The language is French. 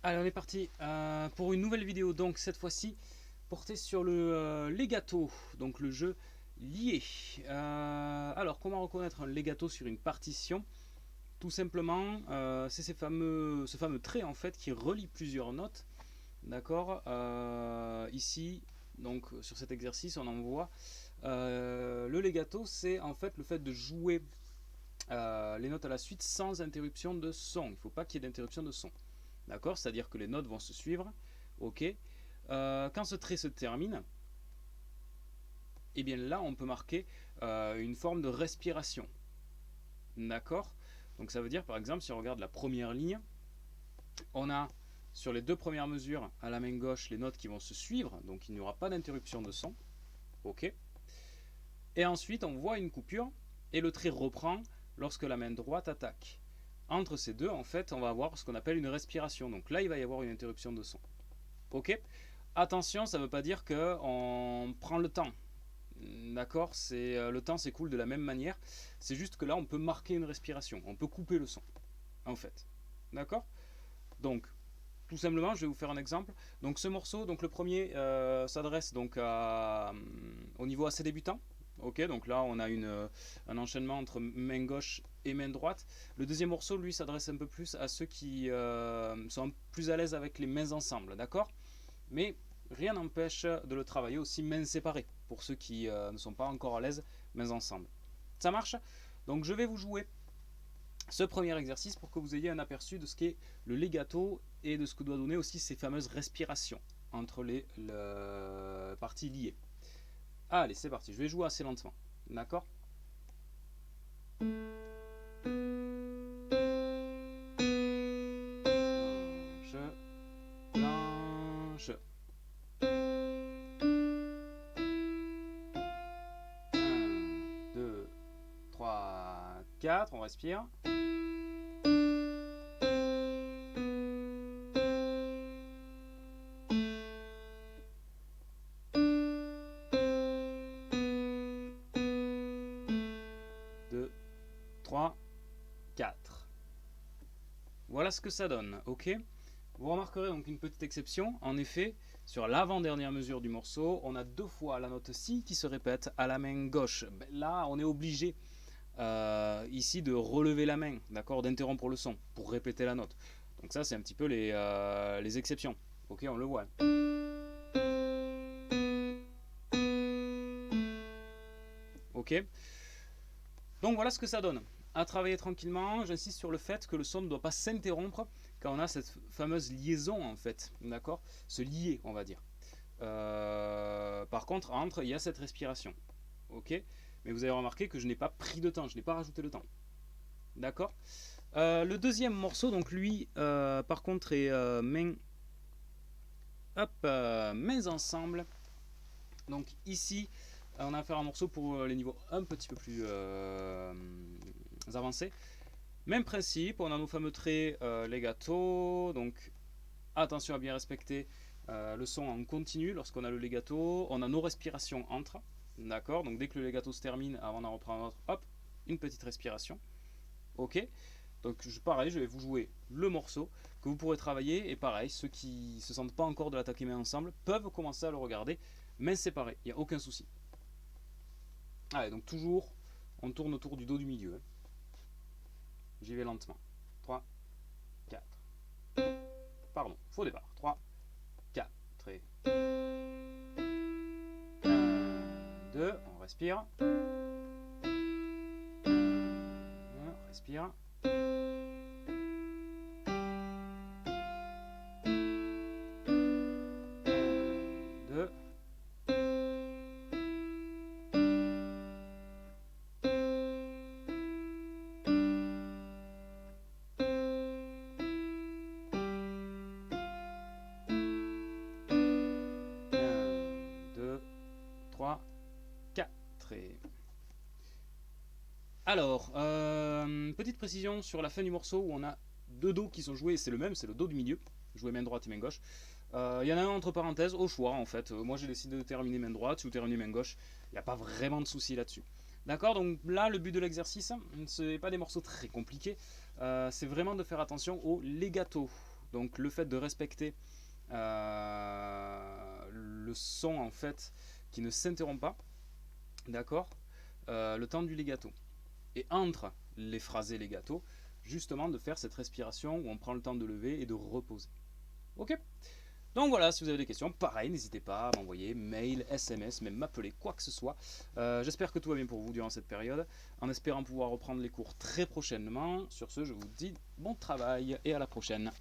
Allez, on est parti pour une nouvelle vidéo, donc cette fois-ci portée sur le legato, donc le jeu lié. Alors, comment reconnaître un legato sur une partition? Tout simplement, c'est ce fameux trait en fait qui relie plusieurs notes. D'accord. Ici, donc sur cet exercice, on en voit le legato, c'est en fait le fait de jouer les notes à la suite sans interruption de son. Il ne faut pas qu'il y ait d'interruption de son. D'accord. C'est-à-dire que les notes vont se suivre. Ok. Quand ce trait se termine, et bien là, on peut marquer une forme de respiration. D'accord. Donc ça veut dire, par exemple, si on regarde la première ligne, on a sur les deux premières mesures à la main gauche les notes qui vont se suivre, donc il n'y aura pas d'interruption de son. Ok. Et ensuite, on voit une coupure et le trait reprend lorsque la main droite attaque. Entre ces deux, en fait, on va avoir ce qu'on appelle une respiration. Donc là, il va y avoir une interruption de son. Ok. Attention, ça ne veut pas dire qu'on prend le temps. D'accord. Le temps s'écoule de la même manière. C'est juste que là, on peut marquer une respiration. On peut couper le son, en fait. D'accord. Donc, tout simplement, je vais vous faire un exemple. Donc, ce morceau, donc le premier s'adresse donc au niveau assez débutant. Ok, donc là on a un enchaînement entre main gauche et main droite. Le deuxième morceau, lui, s'adresse un peu plus à ceux qui sont plus à l'aise avec les mains ensemble, d'accord. Mais rien n'empêche de le travailler aussi mains séparées, pour ceux qui ne sont pas encore à l'aise mains ensemble. Ça marche. Donc je vais vous jouer ce premier exercice pour que vous ayez un aperçu de ce qu'est le legato et de ce que doit donner aussi ces fameuses respirations entre les parties liées. Allez, c'est parti, je vais jouer assez lentement. D'accord. Planche. 1, 2, 3, 4, on respire. 2, 3, 4. Voilà ce que ça donne, ok. Vous remarquerez donc une petite exception, en effet, sur l'avant-dernière mesure du morceau, on a deux fois la note Si qui se répète à la main gauche. Là, on est obligé ici de relever la main, d'accord, d'interrompre le son pour répéter la note. Donc ça, c'est un petit peu les exceptions. Ok, on le voit. Ok. Donc voilà ce que ça donne. À travailler tranquillement, j'insiste sur le fait que le son ne doit pas s'interrompre quand on a cette fameuse liaison en fait, d'accord, se lier on va dire. Par contre, entre, il y a cette respiration, ok. Mais vous avez remarqué que je n'ai pas pris de temps, je n'ai pas rajouté le temps, d'accord. Le deuxième morceau, donc lui, par contre, est mains, mains ensemble. Donc ici, on a affaire à un morceau pour les niveaux un petit peu plus avancés. Même principe, on a nos fameux traits legato, donc attention à bien respecter le son en continu lorsqu'on a le legato. On a nos respirations entre, d'accord. Donc dès que le legato se termine, avant d'en reprendre un autre, hop, une petite respiration. Ok. Donc pareil, je vais vous jouer le morceau que vous pourrez travailler. Et pareil, ceux qui ne se sentent pas encore de l'attaquer main ensemble peuvent commencer à le regarder main séparée. Il n'y a aucun souci. Allez, donc toujours, on tourne autour du dos du milieu. J'y vais lentement. 3, 4. Pardon, faux départ. 3, 4 et 1, 2, on respire. On respire. 2. 2, 3, 4. Alors, petite précision sur la fin du morceau où on a deux dos qui sont joués, c'est le même, c'est le do du milieu, joué main droite et main gauche. Il y en a un entre parenthèses, au choix en fait. Moi j'ai décidé de terminer main droite, si vous terminez main gauche, il n'y a pas vraiment de souci là-dessus. D'accord, donc là le but de l'exercice, ce n'est pas des morceaux très compliqués, c'est vraiment de faire attention au legato. Donc le fait de respecter le son en fait qui ne s'interrompt pas, d'accord, le temps du legato. Et entre les phrasés legato, justement de faire cette respiration où on prend le temps de lever et de reposer. Ok? Donc voilà, si vous avez des questions, pareil, n'hésitez pas à m'envoyer mail, SMS, même m'appeler, quoi que ce soit. J'espère que tout va bien pour vous durant cette période, en espérant pouvoir reprendre les cours très prochainement. Sur ce, je vous dis bon travail et à la prochaine.